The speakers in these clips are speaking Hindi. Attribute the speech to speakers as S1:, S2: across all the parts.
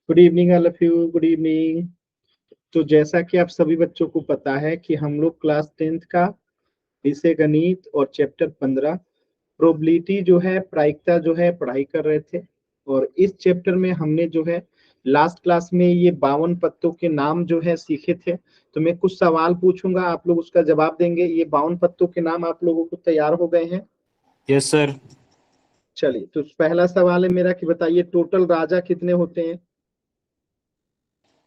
S1: Good evening all of you, good evening. तो जैसा कि आप सभी बच्चों को पता है कि हम लोग क्लास 10th का विषय गणित और चैप्टर 15 प्रोबेबिलिटी जो है, प्रायिकता जो है, पढ़ाई कर रहे थे। और इस चैप्टर में हमने जो है लास्ट क्लास में ये 52 पत्तों के नाम जो है सीखे थे। तो मैं कुछ सवाल पूछूंगा, आप लोग उसका जवाब देंगे। ये 52 पत्तों के नाम आप लोगों को तैयार हो गए हैं?
S2: Yes sir.
S1: चलिए, तो पहला सवाल है मेरा कि बताइए टोटल राजा कितने होते हैं?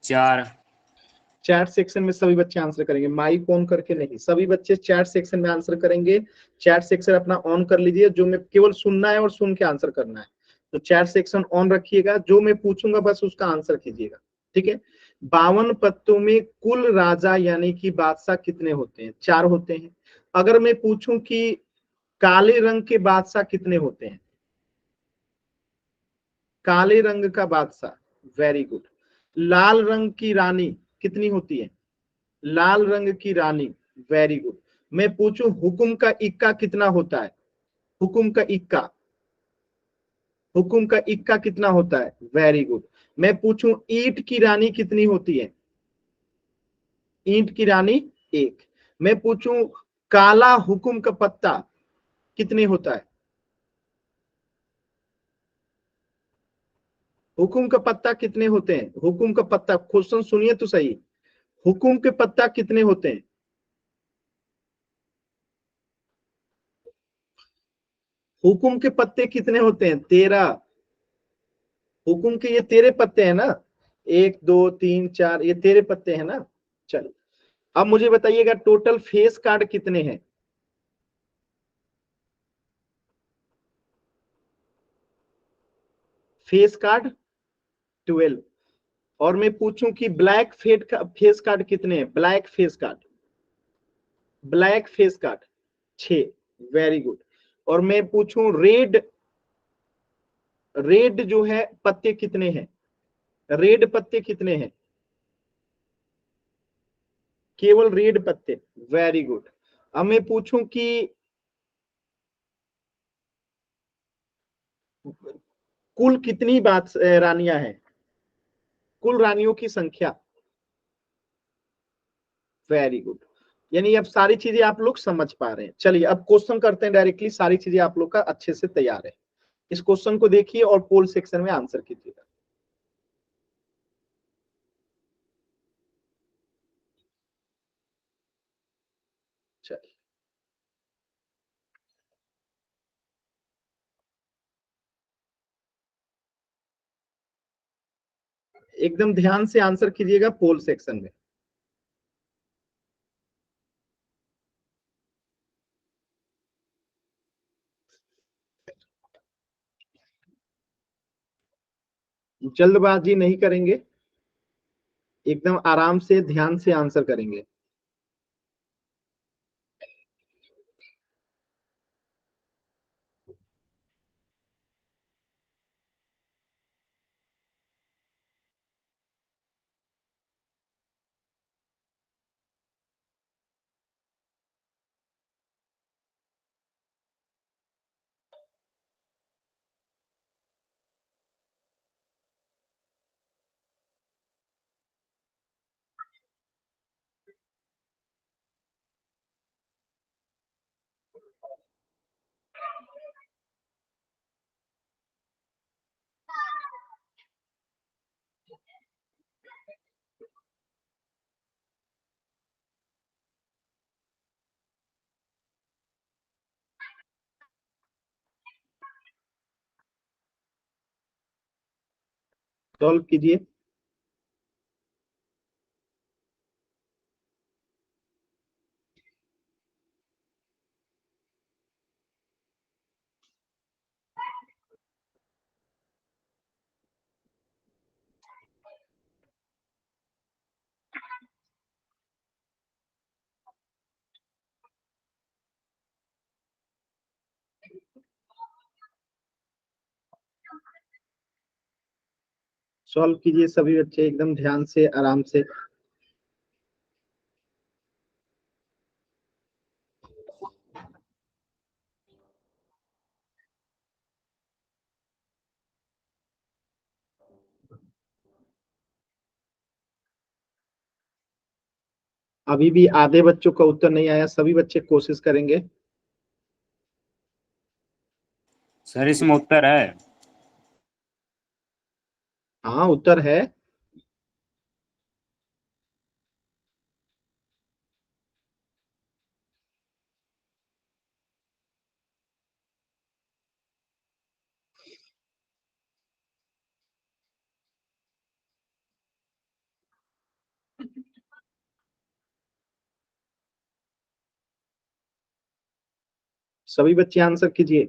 S2: 4।
S1: चैट सेक्शन में सभी बच्चे आंसर करेंगे, माइक ऑन करके नहीं, सभी बच्चे चैट सेक्शन में आंसर करेंगे। चैट सेक्शन अपना ऑन कर लीजिए, जो मैं केवल सुनना है और सुन के आंसर करना है। तो चैट सेक्शन ऑन रखिएगा, जो मैं पूछूंगा बस उसका आंसर कीजिएगा, ठीक है। 52 पत्तों में कुल राजा यानी कि बादशाह कितने होते हैं? 4 होते हैं। अगर मैं पूछूं कि काले रंग के बादशाह कितने होते हैं? काले रंग का बादशाह, वेरी गुड। लाल रंग की रानी कितनी होती है? लाल रंग की रानी, वेरी गुड। मैं पूछूं हुकुम का इक्का कितना होता है? हुकुम का इक्का, हुकुम का इक्का कितना होता है? Very good. मैं पूछूं ईंट की रानी कितनी होती है? ईंट की रानी 1। मैं पूछूं काला हुकुम का पत्ता कितने होता है? हुकुम का पत्ता कितने होते हैं? हुकुम का पत्ता, क्वेश्चन सुनिए तो सही। हुकुम के पत्ता कितने होते हैं? हुकुम के पत्ते कितने होते हैं? 13। हुकुम के ये 13 पत्ते हैं ना, 1 2 3 4, ये 13 पत्ते हैं ना। चलिए, अब मुझे बताइएगा टोटल फेस कार्ड कितने हैं? Face card 12। और मैं पूछूं कि ब्लैक फेस कार्ड कितने हैं? Black face card, black face card 6। Very good. और मैं पूछूं रेड, रेड जो है पत्ते कितने हैं? रेड पत्ते कितने हैं? केवल रेड पत्ते, वेरी गुड। अब मैं पूछूं कि कुल कितनी बात रानियां हैं? कुल रानियों की संख्या, वेरी गुड। यानी अब सारी चीजें आप लोग समझ पा रहे हैं। चलिए अब क्वेश्चन करते हैं डायरेक्टली, सारी चीजें आप लोग का अच्छे से तैयार है। इस क्वेश्चन को देखिए और पोल सेक्शन में आंसर कीजिएगा। चलिए, एकदम ध्यान से आंसर कीजिएगा पोल सेक्शन में। जल्दबाजी नहीं करेंगे, एकदम आराम से ध्यान से आंसर करेंगे। सॉल्व कीजिए। सॉल्व कीजिए सभी बच्चे एकदम ध्यान से, आराम से। अभी भी आधे बच्चों का उत्तर नहीं आया, सभी बच्चे कोशिश करेंगे।
S2: सर इसमें उत्तर है।
S1: हाँ उत्तर है। सभी बच्चे आंसर कीजिए।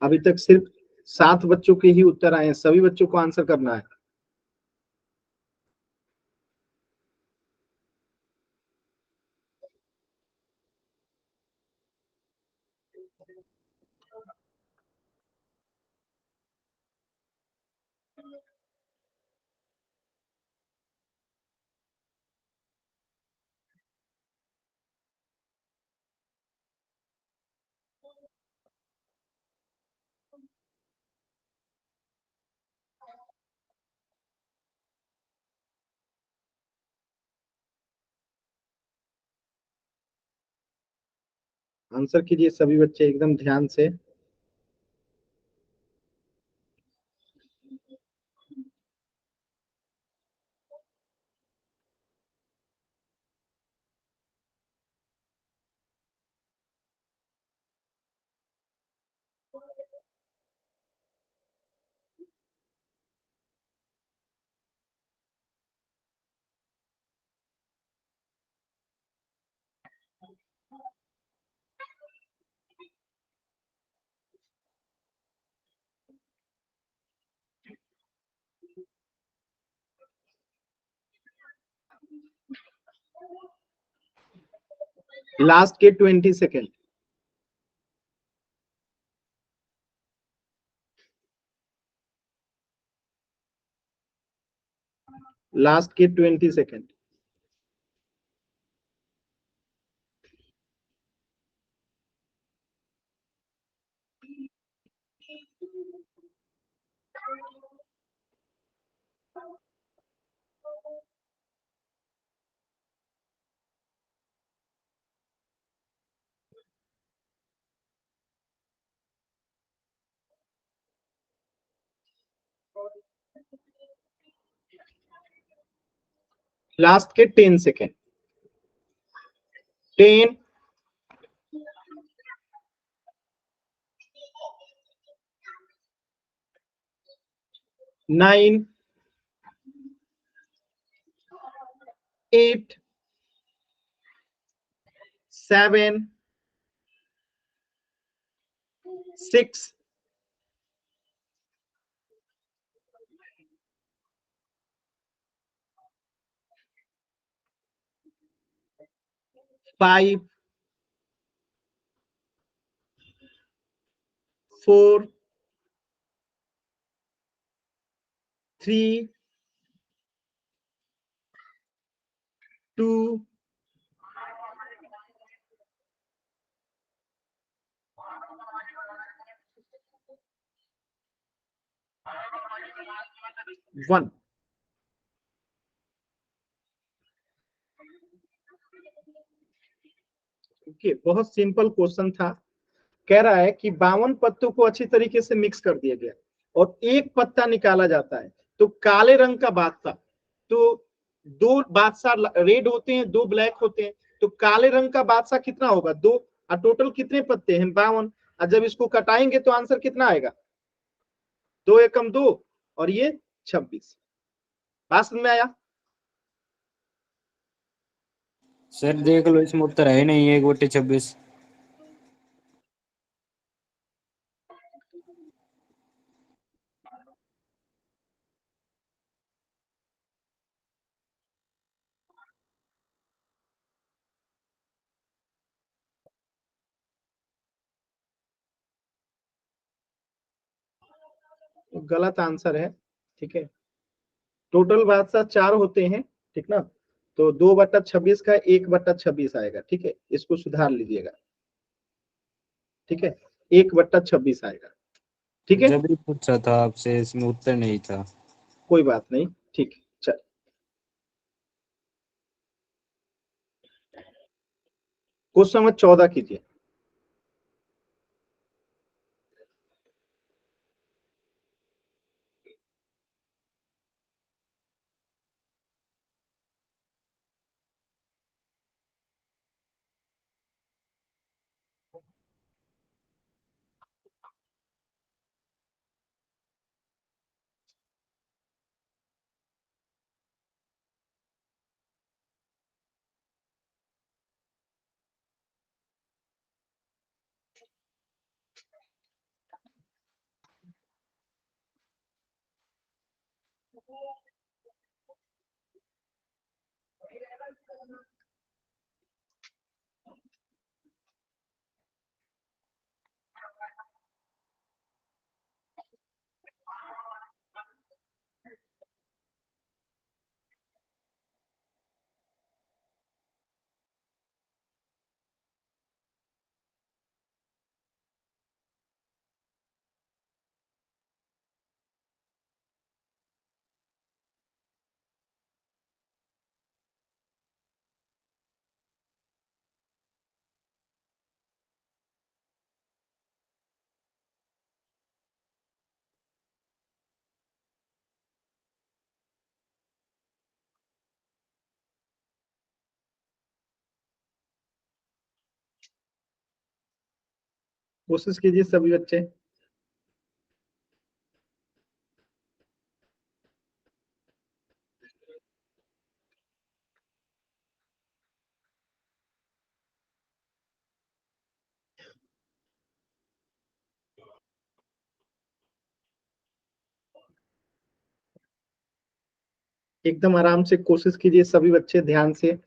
S1: अभी तक सिर्फ 7 बच्चों के ही उत्तर आए हैं, सभी बच्चों को आंसर करना है। आंसर कीजिए सभी बच्चे एकदम ध्यान से। लास्ट के 20 सेकेंड। लास्ट के 20 सेकेंड। लास्ट के 10 सेकेंड। 10, 9, 8, 7, 6, 5, 4, 3, 2, 1। ओके, बहुत सिंपल क्वेश्चन था। कह रहा है कि 52 पत्तों को अच्छी तरीके से मिक्स कर दिया गया और एक पत्ता निकाला जाता है, तो काले रंग का बादशाह, तो 2 बादशाह रेड होते हैं, 2 ब्लैक होते हैं, तो काले रंग का बादशाह कितना होगा? 2। और टोटल कितने पत्ते हैं? 52। और जब इसको कटाएंगे तो आंसर कितना आएगा? 2 एकम 2 और ये 26। बात समझ में आया?
S2: सर देख लो इसमें उत्तर है ही नहीं, 1/26।
S1: तो गलत आंसर है। ठीक है, टोटल बादशाह 4 होते हैं, ठीक ना? तो 2/26 का 1/26 आएगा। ठीक है, इसको सुधार लीजिएगा। ठीक है, 1/26 आएगा। ठीक है,
S2: जब भी पूछा था आपसे, इसमें उत्तर नहीं था।
S1: कोई बात नहीं। ठीक है, चल। क्वेश्चन नंबर 14 कीजिए। कोशिश कीजिए सभी बच्चे। एकदम आराम से कोशिश कीजिए सभी बच्चे, ध्यान से।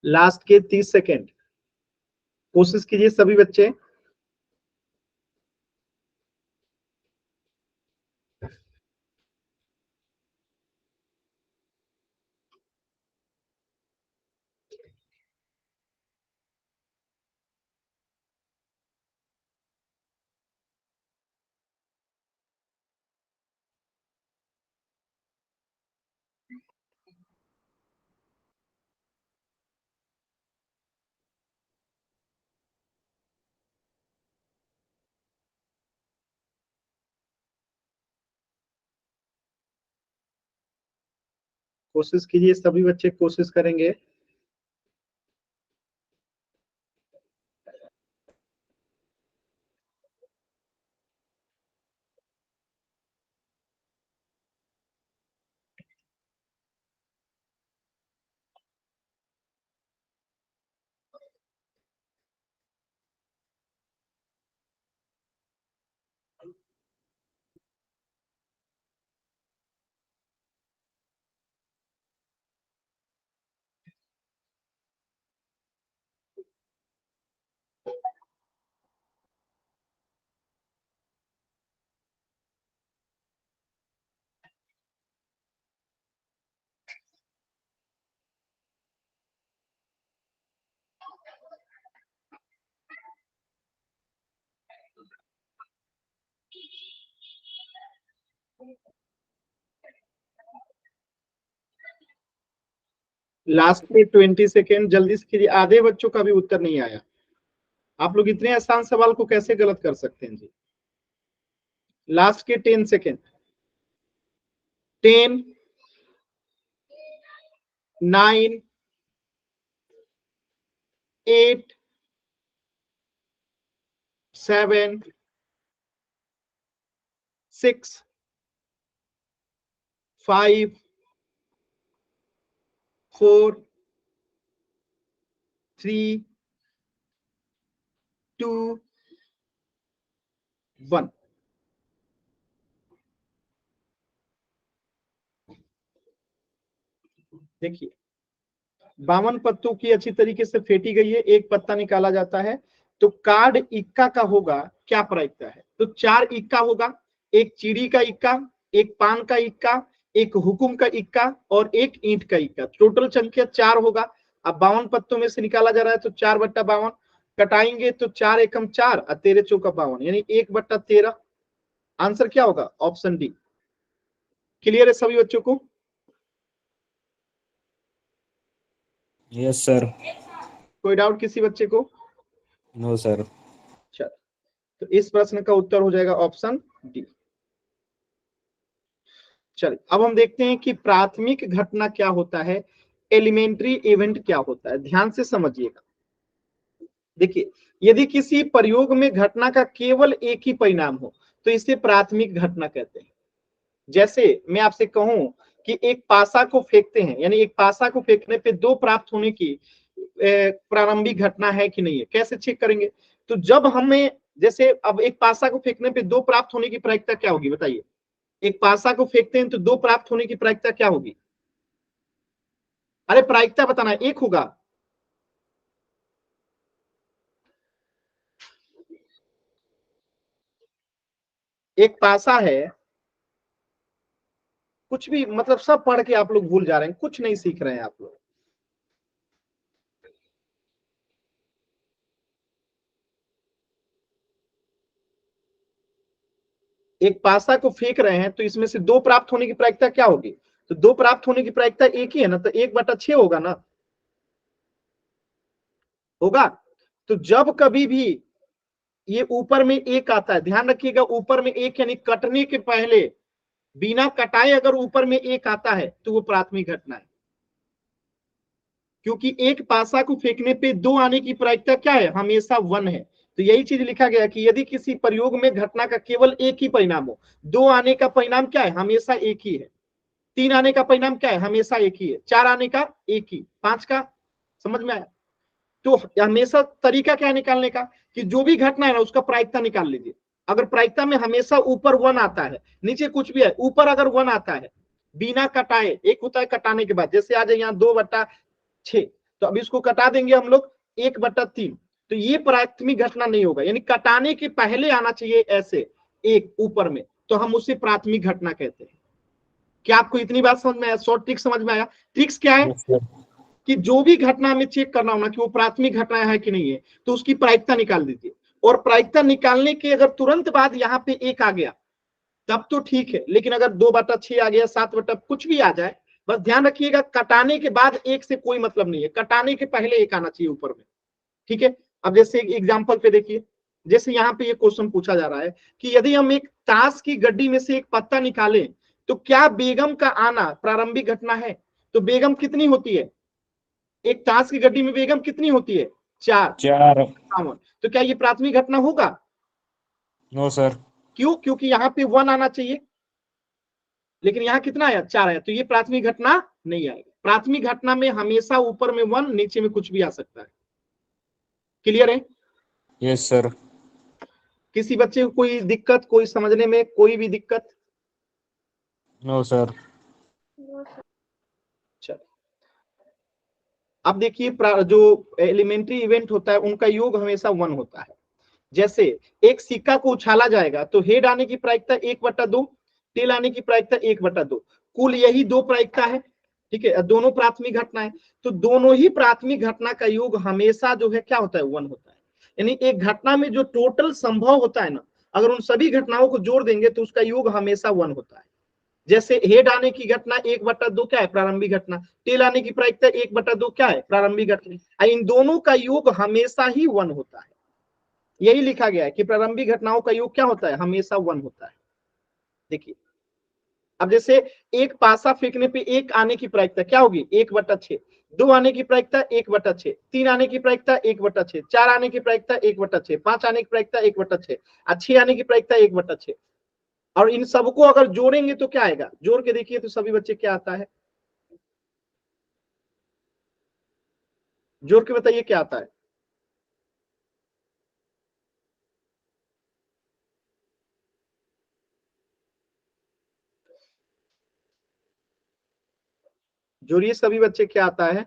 S1: लास्ट के 30 सेकेंड, कोशिश कीजिए सभी बच्चे। कोशिश कीजिए सभी बच्चे, कोशिश करेंगे। लास्ट में 20 सेकेंड, जल्दी से कीजिए। आधे बच्चों का भी उत्तर नहीं आया। आप लोग इतने आसान सवाल को कैसे गलत कर सकते हैं जी। लास्ट के 10 सेकेंड। 10, 9, 8 7 6 5 4 3 2 1। देखिए 52 पत्तों की अच्छी तरीके से फेंटी गई है, एक पत्ता निकाला जाता है। तो कार्ड इक्का का होगा, क्या प्रायिकता है? तो 4 इक्का होगा, एक चीड़ी का इक्का, एक पान का इक्का, एक हुकुम का इक्का और एक ईंट का इक्का। टोटल संख्या 4 होगा। अब 52 पत्तों में से निकाला जा रहा है तो 4/52 कटाएंगे तो 4 एकम 4 और 13 चौका 52 यानी 1/13। आंसर क्या होगा? Option D. क्लियर है सभी बच्चों को?
S2: Yes sir.
S1: कोई डाउट किसी बच्चे को?
S2: No sir.
S1: चल, तो इस प्रश्न का उत्तर हो जाएगा ऑप्शन डी। चलिए अब हम देखते हैं कि प्राथमिक घटना क्या होता है, एलिमेंट्री इवेंट क्या होता है। ध्यान से समझिएगा। देखिए यदि किसी प्रयोग में घटना का केवल एक ही परिणाम हो तो इसे प्राथमिक घटना कहते हैं। जैसे मैं आपसे कहूं कि एक पासा को फेंकते हैं, यानी एक पासा को फेंकने पे 2 प्राप्त होने की प्रारंभिक घटना है कि नहीं है, कैसे चेक करेंगे? तो जब हमें, जैसे अब एक पासा को फेंकने पे 2 प्राप्त होने की प्रायिकता क्या होगी बताइए? एक पासा को फेंकते हैं तो 2 प्राप्त होने की प्रायिकता क्या होगी? अरे प्रायिकता बताना, एक होगा। एक पासा है, कुछ भी मतलब सब पढ़ के आप लोग भूल जा रहे हैं, कुछ नहीं सीख रहे हैं आप लोग। एक पासा को फेंक रहे हैं तो इसमें से 2 प्राप्त होने की प्रायिकता क्या होगी? तो 2 प्राप्त होने की प्रायिकता एक ही है ना, तो 1/6 होगा ना, होगा। तो जब कभी भी ये ऊपर में एक आता है, ध्यान रखिएगा, ऊपर में एक यानी कटने के पहले बिना कटाए अगर ऊपर में एक आता है तो वो प्राथमिक घटना है। क्योंकि एक पासा को फेंकने पे 2 आने की प्रायिकता क्या है? हमेशा 1 है। तो यही चीज लिखा गया कि यदि किसी प्रयोग में घटना का केवल एक ही परिणाम हो, 2 आने का परिणाम क्या है? हमेशा एक ही है। 3 आने का परिणाम क्या है? हमेशा एक ही है। 4 आने का एक ही, 5 का, समझ में आया? तो हमेशा तरीका क्या है निकालने का कि जो भी घटना है ना उसका प्रायिकता निकाल लीजिए। अगर प्रायिकता में हमेशा ऊपर 1 आता है, नीचे कुछ भी है, ऊपर अगर 1 आता है बिना कटाए, एक होता है कटाने के बाद, जैसे आ जाए यहाँ 2/6, तो अभी इसको कटा देंगे हम लोग 1/3, तो ये प्राथमिक घटना नहीं होगा, यानी कटाने के पहले आना चाहिए ऐसे एक ऊपर में, तो हम उसे प्राथमिक घटना कहते हैं। क्या आपको इतनी बात समझ में आया? शॉर्ट ट्रिक समझ में आया? ट्रिक्स क्या है
S2: यस सर।
S1: कि जो भी घटना हमें चेक करना होना कि वो प्राथमिक घटना है कि नहीं है, तो उसकी प्रायिकता निकाल दीजिए। और प्रायिकता निकालने के अगर तुरंत बाद यहाँ पे एक आ गया तब तो ठीक है, लेकिन अगर 2/6 आ गया, 7 कुछ भी आ जाए, बस ध्यान रखिएगा कटाने के बाद एक से कोई मतलब नहीं है, कटाने के पहले एक आना चाहिए ऊपर में। ठीक है, अब जैसे एग्जाम्पल पे देखिए, जैसे यहाँ पे ये क्वेश्चन पूछा जा रहा है कि यदि हम एक ताश की गड्डी में से एक पत्ता निकालें तो क्या बेगम का आना प्रारंभिक घटना है? तो बेगम कितनी होती है? एक ताश की गड्डी में बेगम कितनी होती है? 4।
S2: 4।
S1: तो क्या ये प्राथमिक घटना होगा?
S2: No sir.
S1: क्यों? क्योंकि यहाँ पे 1 आना चाहिए, लेकिन यहाँ कितना आया? 4 आया, तो ये प्राथमिक घटना नहीं आएगी। प्राथमिक घटना में हमेशा ऊपर में 1, नीचे में कुछ भी आ सकता है। क्लियर है?
S2: Yes sir.
S1: किसी बच्चे को कोई दिक्कत, कोई समझने में कोई भी दिक्कत?
S2: No sir.
S1: चलो अब देखिए, जो एलिमेंट्री इवेंट होता है उनका योग हमेशा 1 होता है। जैसे एक सिक्का को उछाला जाएगा तो हेड आने की प्रायिकता 1/2, टेल आने की प्रायिकता 1/2, कुल यही 2 प्रायिकता है। ठीक है, दोनों प्राथमिक घटना है, तो दोनों ही प्राथमिक घटना का योग हमेशा जो है क्या होता है? 1 होता है। यानी एक घटना में जो टोटल संभव होता है ना, अगर उन सभी घटनाओं को जोड़ देंगे तो उसका योग हमेशा 1 होता है। जैसे हेड आने की घटना 1/2 क्या है? प्रारंभिक घटना। टेल आने की प्रायिकता 1/2 क्या है? प्रारंभिक घटना। इन दोनों का योग हमेशा ही 1 होता है। यही लिखा गया है कि प्रारंभिक घटनाओं का योग क्या होता है? हमेशा 1 होता है। देखिए अब जैसे एक पासा फेंकने पे एक आने की प्रायिकता क्या होगी? 1/6। दो आने की प्रायिकता 1/6, तीन आने की प्रायिकता 1/6, चार आने की प्रायिकता 1/6, पांच आने की प्रायिकता 1/6 और छह आने की प्रायिकता 1/6। और इन सबको अगर जोड़ेंगे तो क्या आएगा, जोड़ के देखिए तो सभी बच्चे क्या आता है, जोड़ के बताइए क्या आता है। जोड़िए सभी बच्चे क्या आता है।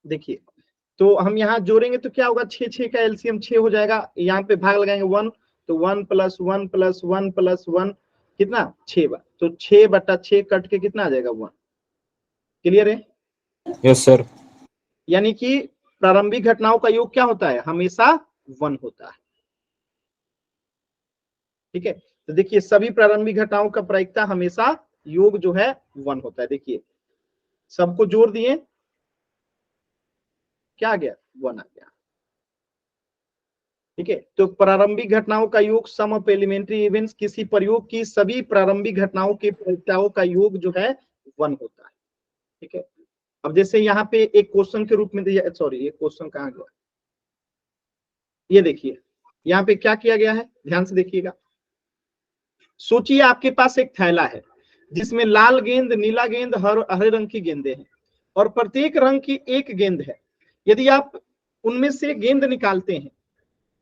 S1: देखिए तो हम यहाँ जोड़ेंगे तो क्या होगा, छह छह का एलसीएम 6 हो जाएगा, यहाँ पे भाग लगाएंगे 1, तो 1+1+1+1 कितना 6 बार, तो 6/6 कट के कितना आ जाएगा 1। क्लियर है।
S2: Yes sir.
S1: यानी कि प्रारंभिक घटनाओं का योग क्या होता है, हमेशा 1 होता है। ठीक है, तो देखिए सभी प्रारंभिक घटनाओं का प्रायिकता हमेशा योग जो है 1 होता है। देखिए सबको जोड़ दिए, क्या आ गया, 1 आ गया। ठीक है, तो प्रारंभिक घटनाओं का योग सम ऑफ एलिमेंट्री इवेंट्स, किसी प्रयोग की सभी प्रारंभिक घटनाओं के प्रायिकताओं का योग जो है 1 होता है। ठीक है, अब जैसे यहाँ पे एक क्वेश्चन के रूप में दिया, सॉरी ये क्वेश्चन कहाँ गया, ये देखिए यहाँ पे क्या किया गया है, ध्यान से देखिएगा। सोचिए आपके पास एक थैला है जिसमें लाल गेंद, नीला गेंद, हरे रंग की गेंदें हैं और प्रत्येक रंग की एक गेंद है। यदि आप उनमें से गेंद निकालते हैं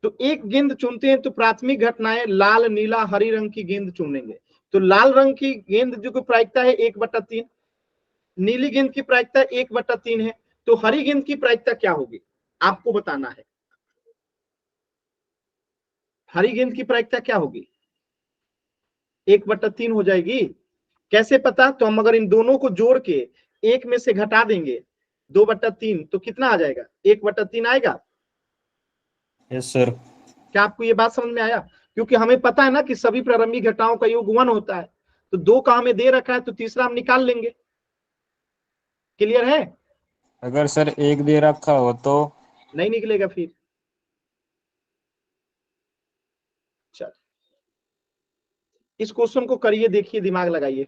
S1: तो एक गेंद चुनते हैं तो प्राथमिक घटनाएं लाल, नीला, हरी रंग की गेंद चुनेंगे। तो लाल रंग की गेंद जो प्रायिकता है 1/3, नीली गेंद की प्रायिकता 1/3 है, तो हरी गेंद की प्रायिकता क्या होगी आपको बताना है। हरी गेंद की प्रायिकता क्या होगी, 1/3 हो जाएगी। कैसे पता, तो हम अगर इन दोनों को जोड़ के एक में से घटा देंगे 2/3 तो कितना आ जाएगा, 1/3 आएगा।
S2: Yes sir.
S1: क्या आपको ये बात समझ में आया, क्योंकि हमें पता है ना कि सभी प्रारंभिक घटनाओं का योग 1 होता है, तो 2 का हमें दे रखा है तो तीसरा हम निकाल लेंगे। क्लियर है।
S2: अगर सर एक दे रखा हो तो?
S1: नहीं निकलेगा फिर। चल इस क्वेश्चन को करिए, देखिए दिमाग लगाइए।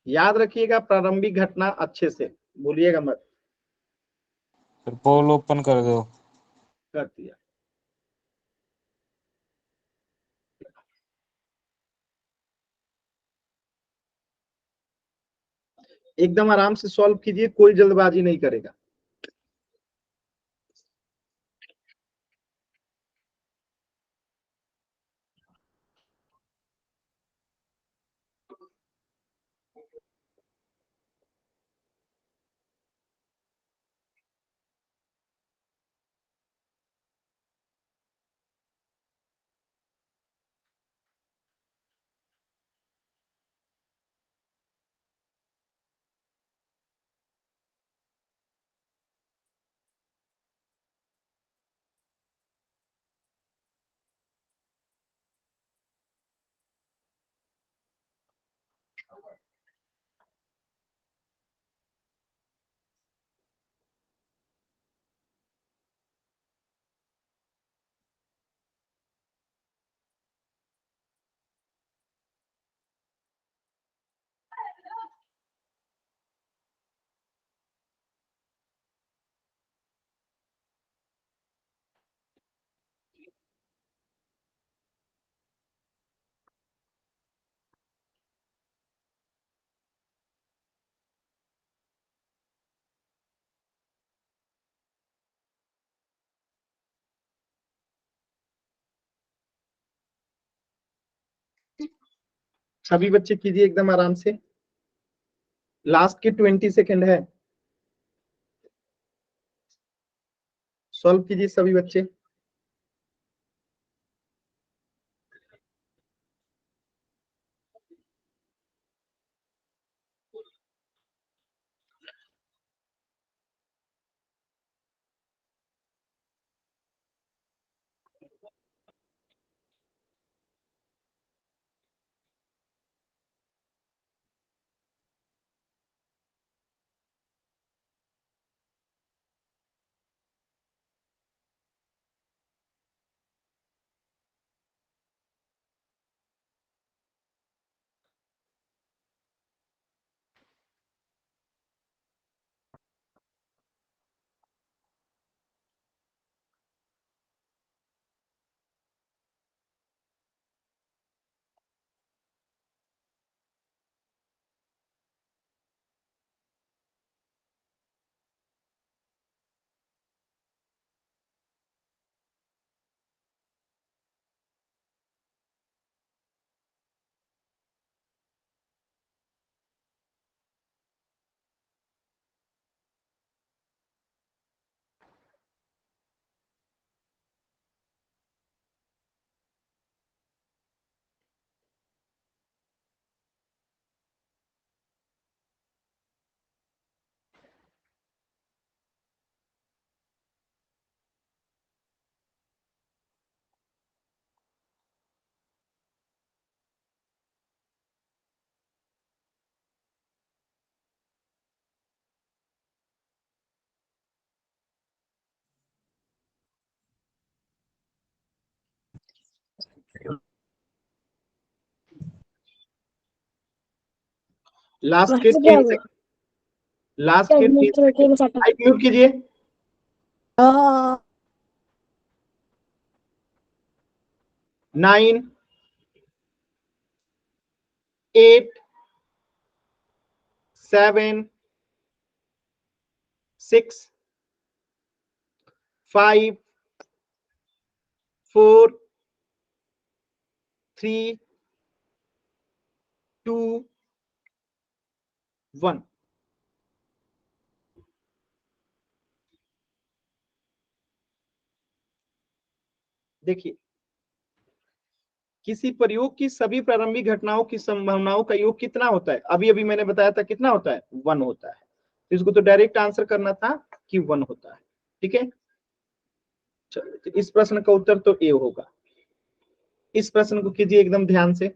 S1: याद रखिएगा प्रारंभिक घटना अच्छे से, भूलिएगा मत।
S2: सर पोल ओपन कर दो।
S1: कर दिया। एकदम आराम से सॉल्व कीजिए, कोई जल्दबाजी नहीं करेगा। सभी बच्चे कीजिए एकदम आराम से, लास्ट के 20 सेकेंड है, सॉल्व कीजिए सभी बच्चे। लास्ट के 3 सेकेंड, लास्ट के 3 सेकेंड, माइक म्यूट कीजिए। 9, 8, 7, 6, 5, 4, 3, 2, 1। देखिए, किसी प्रयोग की सभी प्रारंभिक घटनाओं की संभावनाओं का योग कितना होता है? अभी अभी मैंने बताया था कितना होता है, 1 होता है। इसको तो डायरेक्ट आंसर करना था कि 1 होता है। ठीक है, चलो तो इस प्रश्न का उत्तर तो ए होगा। इस प्रश्न को कीजिए एकदम ध्यान से।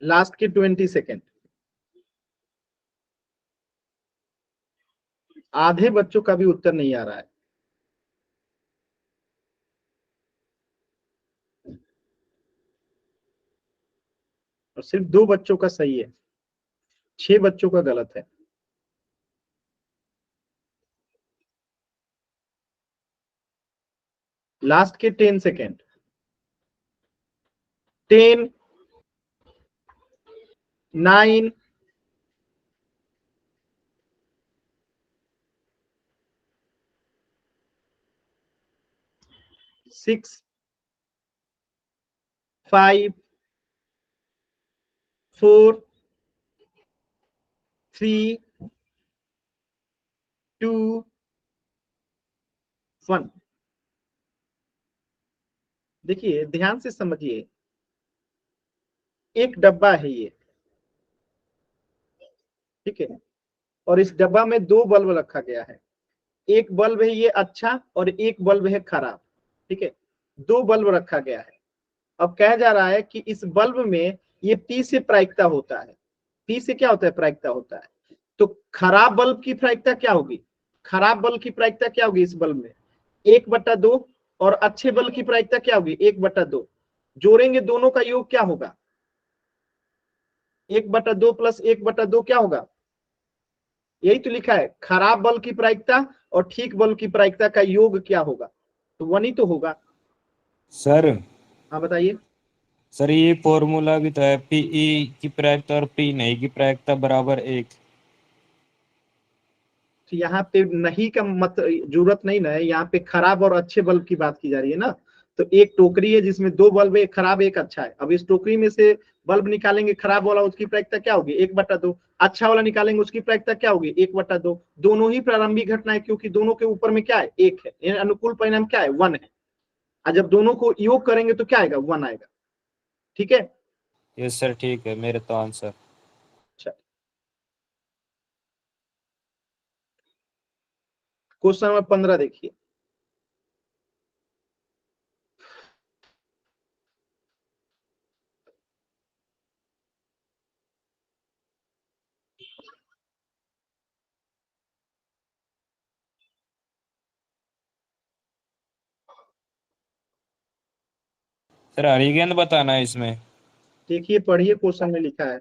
S1: लास्ट के 20 सेकेंड। आधे बच्चों का भी उत्तर नहीं आ रहा है। और सिर्फ 2 बच्चों का सही है, 6 बच्चों का गलत है। लास्ट के 10 सेकेंड। 10, 9, 6, 5, 4, 3, 2, 1। देखिए ध्यान से समझिए, एक डब्बा है ये, ठीक है, और इस डब्बा में 2 बल्ब रखा गया है। एक बल्ब है ये अच्छा और एक बल्ब है खराब, ठीक है। 2 बल्ब रखा गया है। अब कहा जा रहा है कि इस बल्ब में ये पी से प्रायिकता होता है। पी से क्या होता है? प्रायिकता होता है। तो खराब बल्ब की प्रायिकता क्या होगी? खराब बल्ब की प्रायिकता क्या होगी इस बल्ब में? 1/2। और अच्छे बल्ब की प्रायिकता क्या होगी? 1/2। जोड़ेंगे दोनों का योग क्या होगा? 1/2 प्लस 1/2 क्या होगा? यही तो लिखा है, खराब बल्ब की प्रायिकता और ठीक बल्ब की प्रायिकता का योग क्या होगा? तो 1 ही तो होगा।
S2: सर
S1: हाँ बताइए।
S2: सर ये फॉर्मूला भी तो है, पीई की प्रायिकता और पी नहीं की प्रायिकता बराबर 1।
S1: तो यहाँ पे नहीं का मत जरूरत नहीं ना है, यहाँ पे खराब और अच्छे बल्ब की बात की जा रही है ना। तो एक टोकरी है जिसमें 2 बल्ब है, एक खराब एक अच्छा है। अब इस टोकरी में से बल्ब निकालेंगे खराब वाला, उसकी प्रायिकता क्या होगी? 1/2। अच्छा वाला निकालेंगे, उसकी प्रायिकता क्या होगी? 1/2। दोनों ही प्रारंभिक घटना है, क्योंकि दोनों के ऊपर में क्या है? 1 है, यानी अनुकूल परिणाम क्या है? 1 है। और जब दोनों को योग करेंगे तो क्या आएगा? 1 आएगा। ठीक है।
S2: यस सर, ठीक है, मेरे तो आंसर।
S1: अच्छा, क्वेश्चन नंबर 15 देखिए।
S2: सर हरी गेंद बताना है इसमें।
S1: देखिए पढ़िए, क्वेश्चन में लिखा है,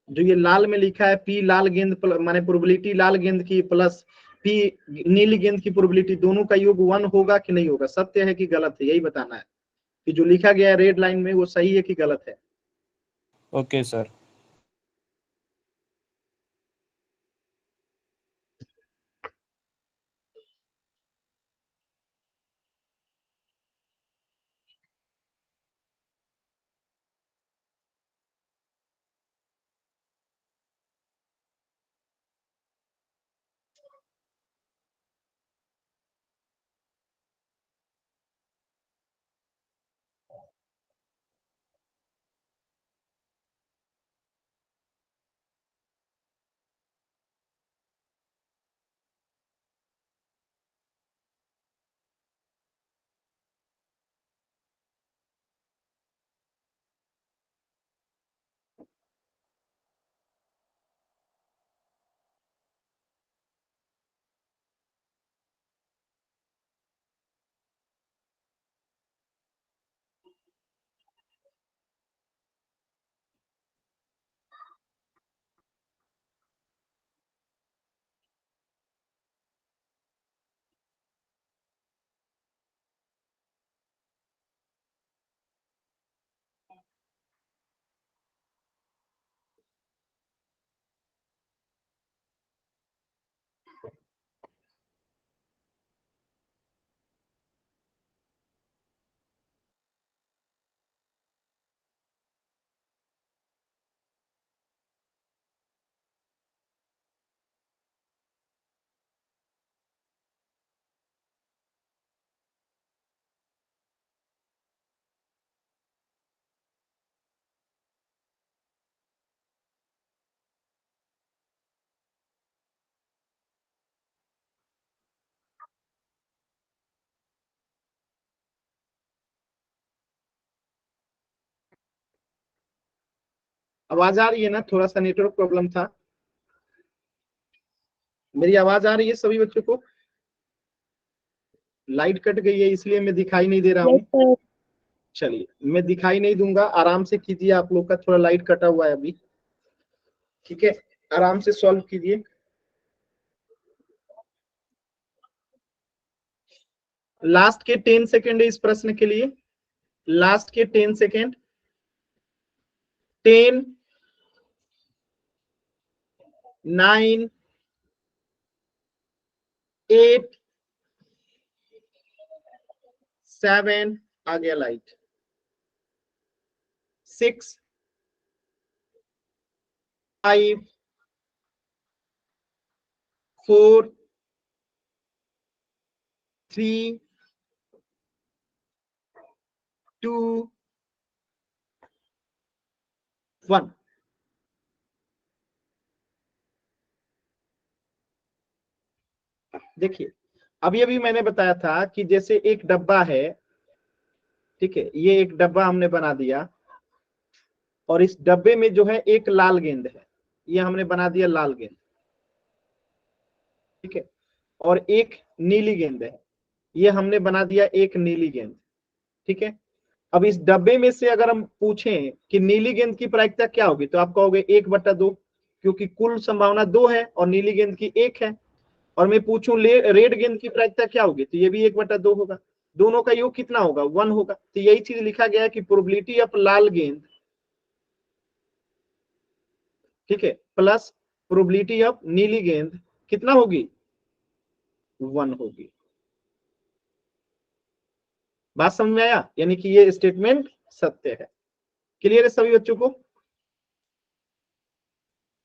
S1: जो ये लाल में लिखा है, पी लाल गेंद माने प्रोबेबिलिटी लाल गेंद की प्लस पी नीली गेंद की प्रोबेबिलिटी, दोनों का योग 1 होगा कि नहीं होगा? सत्य है कि गलत है, यही बताना है कि जो लिखा गया है रेड लाइन में वो सही है कि गलत है।
S2: Okay sir.
S1: आवाज आ रही है ना? थोड़ा सा नेटवर्क प्रॉब्लम था। मेरी आवाज आ रही है सभी बच्चों को? लाइट कट गई है इसलिए मैं दिखाई नहीं दे रहा हूँ। चलिए, मैं दिखाई नहीं दूंगा, आराम से कीजिए। आप लोग का थोड़ा लाइट कटा हुआ है अभी, ठीक है? आराम से सॉल्व कीजिए। लास्ट के 10 सेकेंड है इस प्रश्न के लिए। लास्ट के 10 सेकेंड। 10, 9, 8, 7, आ गया लाइट, 6, 5, 4, 3, 2, 1। देखिए, अभी अभी मैंने बताया था कि जैसे एक डब्बा है, ठीक है, ये एक डब्बा हमने बना दिया और इस डब्बे में जो है एक लाल गेंद है, ये हमने बना दिया लाल गेंद, ठीक है, और एक नीली गेंद है, ये हमने बना दिया एक नीली गेंद, ठीक है। अब इस डब्बे में से अगर हम पूछें कि नीली गेंद की प्रायिकता क्या होगी, तो आप कहोगे 1/2, क्योंकि कुल संभावना 2 है और नीली गेंद की 1 है। और मैं पूछूं रेड गेंद की प्रायिकता क्या होगी, तो ये भी 1/2 होगा। दोनों का योग कितना होगा? 1 होगा। तो यही चीज लिखा गया है कि प्रोबेबिलिटी ऑफ लाल गेंद, ठीक है, प्लस प्रोबेबिलिटी ऑफ नीली गेंद कितना होगी? 1 होगी। बात समझ में आया? यानी कि ये स्टेटमेंट सत्य है। क्लियर है सभी बच्चों को?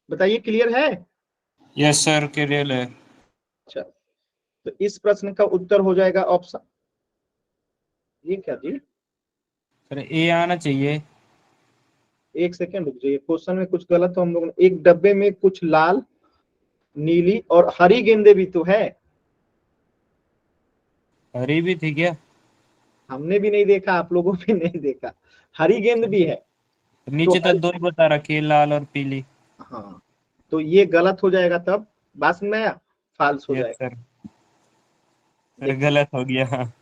S1: बताइए, क्लियर है?
S2: यस सर, क्लियर है।
S1: अच्छा, तो इस प्रश्न का उत्तर हो जाएगा ऑप्शन, ये क्या जी?
S2: सर ए आना चाहिए।
S1: एक सेकेंड रुक जाइए, क्वेश्चन में कुछ गलत हो हम लोगों ने। एक डब्बे में कुछ लाल, नीली और हरी गेंदे भी तो है।
S2: हरी भी थी क्या?
S1: हमने भी नहीं देखा, आप लोगों ने नहीं देखा, हरी गेंद भी है। तो
S2: नीचे तो दो ही बता रखी है, लाल और पीली।
S1: हाँ, तो ये गलत हो जाएगा, तब बात में आया, फाल्स हो
S2: यस
S1: जाएगा।
S2: सर। सर
S1: देखिए,
S2: गलत हो गया।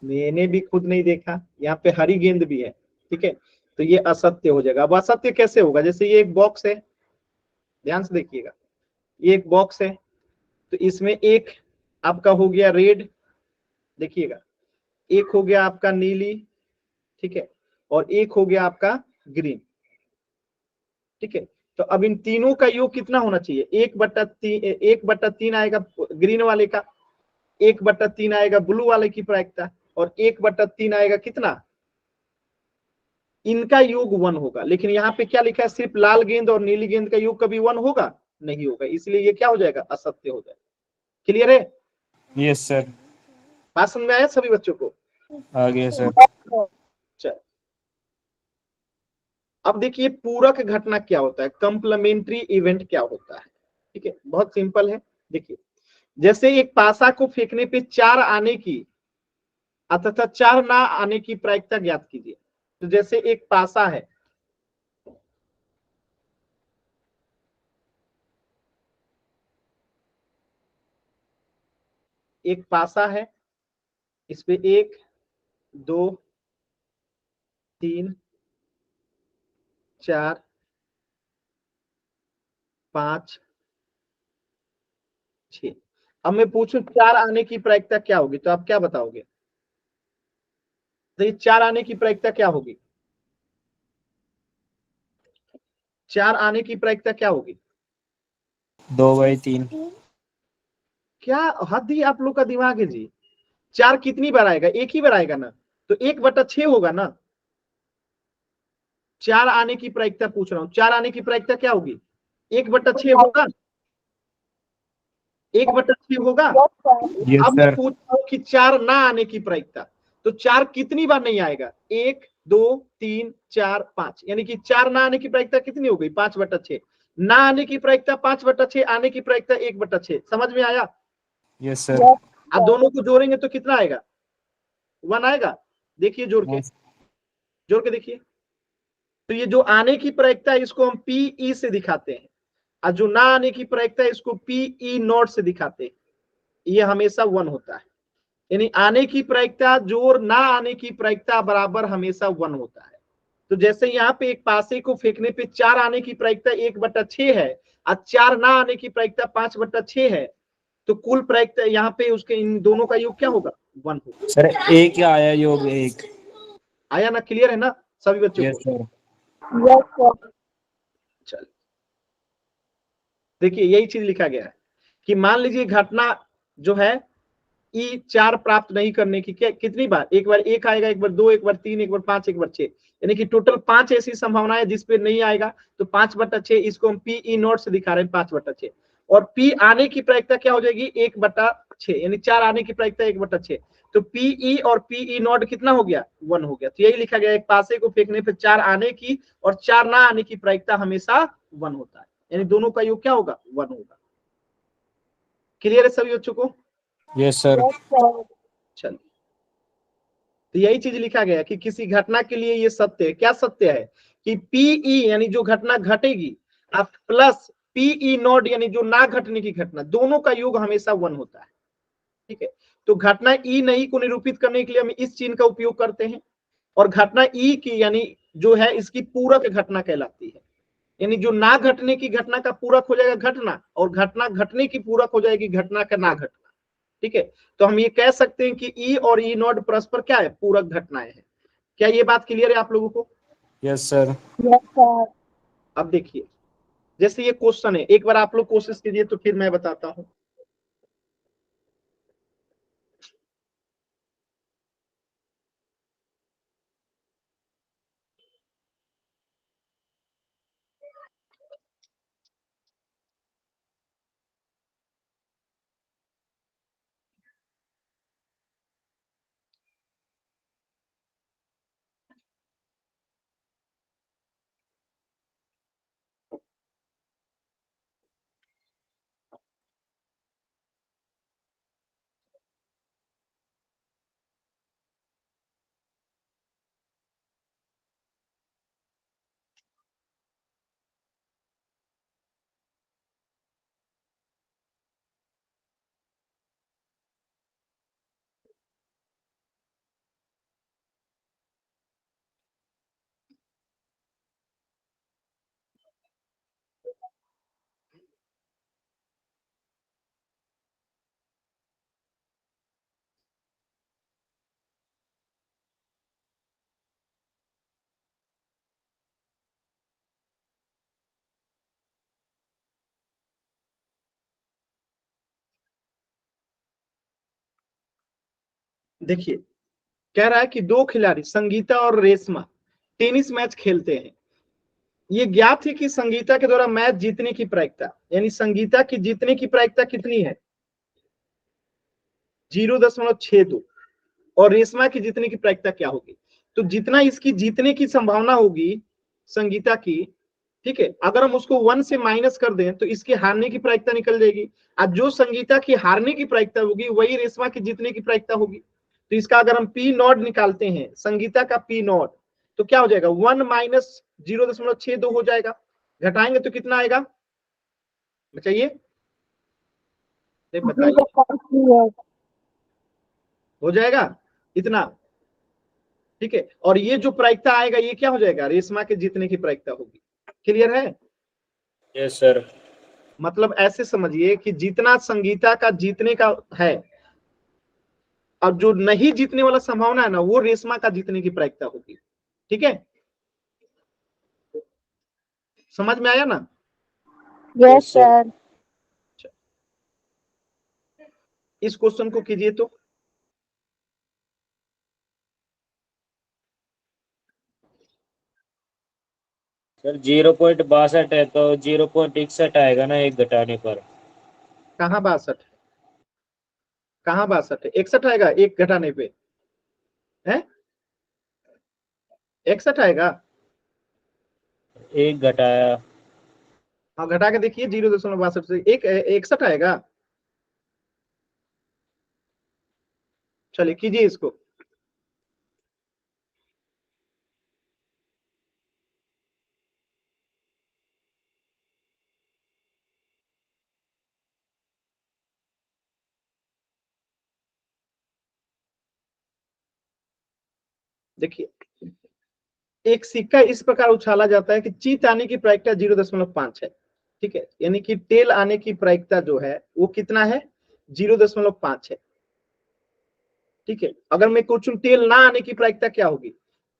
S1: मैंने भी खुद नहीं देखा, यहाँ पे हरी गेंद भी है, ठीक है, तो ये असत्य हो जाएगा। अब असत्य कैसे होगा? जैसे ये एक बॉक्स है, ध्यान से देखिएगा, ये एक बॉक्स है, तो इसमें एक आपका हो गया रेड, देखिएगा, एक हो गया आपका नीली, ठीक है, और एक हो गया आपका ग्रीन, ठीक है। तो अब इन तीनों का योग कितना होना चाहिए? 1/3 आएगा ग्रीन वाले का, 1/3 आएगा ब्लू वाले की प्रायिकता, और 1/3 आएगा कितना? इनका योग 1 होगा। लेकिन यहाँ पे क्या लिखा है? सिर्फ लाल गेंद और नीली गेंद का योग कभी 1 होगा? नहीं होगा, इसलिए ये क्या हो जाएगा? असत्य हो जाएगा। क्लियर है?
S2: Yes sir.
S1: बात समझ में आया सभी बच्चों को?
S2: आ गया सर।
S1: चल, अब देखिए पूरक घटना क्या होता है, कंप्लीमेंट्री इवेंट क्या होता है, ठीक है, बहुत सिंपल है। देखिए, जैसे एक पासा को फेंकने पे 4 आने की अथवा 4 ना आने की प्रायिकता ज्ञात कीजिए। तो जैसे एक पासा है, एक पासा है, इस पे 1, 2, 3, 4, 5, 6। अब मैं पूछूं 4 आने की प्रायिकता क्या होगी, तो आप क्या बताओगे? तो ये 4 आने की प्रायिकता क्या होगी? 4 आने की प्रायिकता क्या होगी?
S2: 2/3।
S1: क्या हद ही आप लोग का दिमाग है जी। 4 कितनी बार आएगा? एक ही बार आएगा ना, तो 1/6 होगा ना। 4 आने की प्रायिकता पूछ रहा हूं, 4 आने की प्रायिकता क्या होगी? 1/6 होगा, 1/6 होगा।
S2: यस
S1: अब मैं
S2: सर।
S1: पूछ रहा हूं कि 4 ना आने की प्रायिकता, तो 4 कितनी बार नहीं आएगा? 1, 2, 3, 4, 5, यानी कि 4 ना आने की प्रायिकता कितनी हो गई? 5/6। ना आने की प्रायिकता 5/6, आने की प्रायिकता 1/6। समझ में आया?
S2: Yes sir.
S1: आप दोनों को जोड़ेंगे तो कितना आएगा? 1 आएगा। देखिए जोड़ के, जोड़ के देखिए, तो ये जो आने की प्रायिकता है इसको हम पीई से दिखाते हैं, और जो ना आने की प्रायिकता है इसको पीई नॉट से दिखाते हैं। ये हमेशा 1 होता है, यानी आने की प्रायिकता जोड़ ना आने की प्रायिकता बराबर हमेशा 1 होता है। तो जैसे यहाँ पे एक पासे को फेंकने पे 4 आने की प्रायिकता 1/6 है और 4 ना आने की प्रायिकता 5/6 है, तो कुल प्रायिकता यहाँ पे उसके इन दोनों का योग क्या होगा? 1 होगा।
S2: सर एक आया योग एक।
S1: आया ना? क्लियर है ना सभी बच्चों
S2: यस
S1: को?
S2: सर।
S3: Yes sir.
S1: चल देखिए यही चीज लिखा गया है कि मान लीजिए घटना जो है ई 4 प्राप्त नहीं करने की, क्या कितनी बार? एक बार 1 आएगा, एक बार 2, एक बार 3, एक बार 5, एक बार 6, यानी कि टोटल 5 ऐसी संभावना है जिस पे नहीं आएगा। तो 5/6 इसको हम पीई नॉट से दिखा रहे हैं 5/6, और पी आने की प्रायिकता क्या हो जाएगी? 1/6, यानी 4 आने की प्रायिकता 1/6। तो पीई और पीई नॉट कितना हो गया? 1 हो गया। तो यही लिखा गया, एक पासे को फेंकने पे 4 आने की और 4 ना आने की प्रायिकता हमेशा 1 होता है, यानी दोनों का योग क्या होगा? 1 होगा। क्लियर है सभी बच्चों को?
S2: Yes sir.
S3: Yes sir.
S1: चलिए, तो यही चीज लिखा गया कि किसी घटना के लिए ये सत्य है। क्या सत्य है? कि पीई यानी जो घटना घटेगी प्लस पीई नॉट यानी जो ना घटने की घटना, दोनों का योग हमेशा 1 होता है। ठीक है, तो घटना ई नहीं को निरूपित करने के लिए हम इस चिन्ह का उपयोग करते हैं, और घटना ई की यानी जो है इसकी पूरक घटना कहलाती है, यानी जो ना घटने की घटना का पूरक हो जाएगा घटना, और घटना घटने की पूरक हो जाएगी घटना का ना घटना। ठीक है, तो हम ये कह सकते हैं कि ई और ई नॉट परस्पर क्या है? पूरक घटनाएं हैं। क्या ये बात क्लियर है आप लोगों को?
S2: Yes sir.
S3: Yes sir.
S1: अब देखिए, जैसे ये क्वेश्चन है, एक बार आप लोग कोशिश कीजिए तो फिर मैं बताता हूं। देखिए, कह रहा है कि दो खिलाड़ी संगीता और रेशमा टेनिस मैच खेलते हैं। ये ज्ञात है कि संगीता के द्वारा मैच जीतने की प्रायिकता, यानी संगीता की जीतने की प्रायिकता कितनी है? 0.62, और रेशमा की जीतने की प्रायिकता क्या होगी? तो जितना इसकी जीतने की संभावना होगी संगीता की, ठीक है, अगर हम उसको 1 से माइनस कर दें तो इसके हारने की प्रायिकता निकल जाएगी, और जो संगीता की हारने की प्रायिकता होगी वही रेशमा की जीतने की प्रायिकता होगी। तो इसका अगर हम पी नॉट निकालते हैं, संगीता का पी नॉट, तो क्या हो जाएगा? 1 माइनस 0.62 हो जाएगा। घटाएंगे तो कितना आएगा? बताइए, बताइए,
S3: 0.38।
S1: हो जाएगा इतना। ठीक है, और ये जो प्रायिकता आएगा ये क्या हो जाएगा? रेशमा के जीतने की प्रायिकता होगी। क्लियर है?
S2: Yes sir.
S1: मतलब ऐसे समझिए कि जितना संगीता का जीतने का है, और जो नहीं जीतने वाला संभावना है ना, वो रेशमा का जीतने की प्रायिकता होगी। ठीक है, समझ में आया ना?
S3: Yes sir.
S1: इस क्वेश्चन को कीजिए तो।
S2: सर 0.62 है तो 0.61 आएगा ना एक घटाने पर।
S1: कहाँ 62 है? कहाँ 62 है? 61 आएगा एक घटाने पे है? 61 आएगा।
S2: एक घटाया।
S1: हाँ, घटा के देखिए, 0.62 से एक 61 आएगा। चलिए कीजिए, इसको देखिए एक सिक्का इस प्रकार उछाला जाता है कि चित आने की प्रायिकता 0.5 है, ठीक है, यानी कि टेल आने की प्रायिकता जो है वो कितना है, 0.5 है, ठीक है। अगर मैं पूछूं टेल ना आने की प्रायिकता क्या होगी,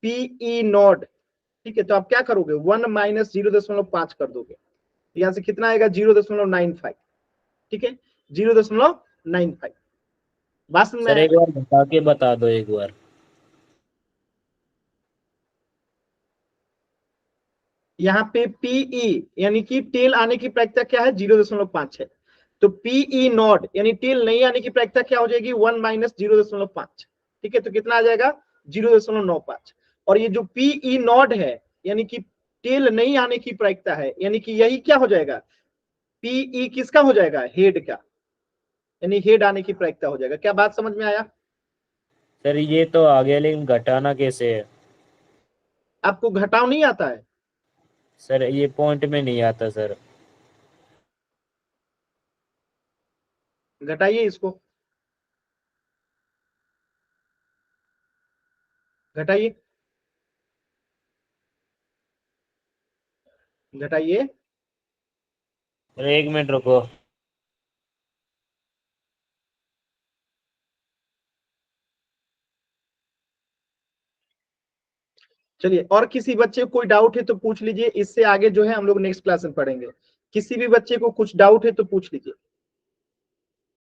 S1: पीई नॉट, ठीक है, तो आप क्या करोगे, 1 माइनस 0.5 कर दोगे, यहां से कितना आएगा 0.95, ठीक है, 0.95। बात समझ में
S4: सर
S1: आया?
S4: एक बार बता के बता दो एक बार।
S1: यहाँ पे पीई यानी कि टेल आने की प्रायिकता क्या है, 0.5 है, तो पीई नॉट यानी टेल नहीं आने की प्रायिकता क्या हो जाएगी, 1 माइनस 0.5, ठीक है, तो कितना आ जाएगा 0.95। और ये जो पीई नॉट है यानी कि टेल नहीं आने की प्रायिकता है, यानी कि यही क्या हो जाएगा, पीई किसका हो जाएगा, हेड का, यानी हेड आने की प्रायिकता हो जाएगा। क्या बात समझ में आया?
S4: सर ये तो आ गया, लेकिन घटाना कैसे है?
S1: आपको घटाव नहीं आता है?
S4: सर ये पॉइंट में नहीं आता सर।
S1: घटाइए इसको, घटाइए, घटाइए।
S4: सर एक मिनट रुको।
S1: चलिए, और किसी बच्चे को कोई डाउट है तो पूछ लीजिए, इससे आगे जो है हम लोग नेक्स्ट क्लास में पढ़ेंगे। किसी भी बच्चे को कुछ डाउट है तो पूछ लीजिए।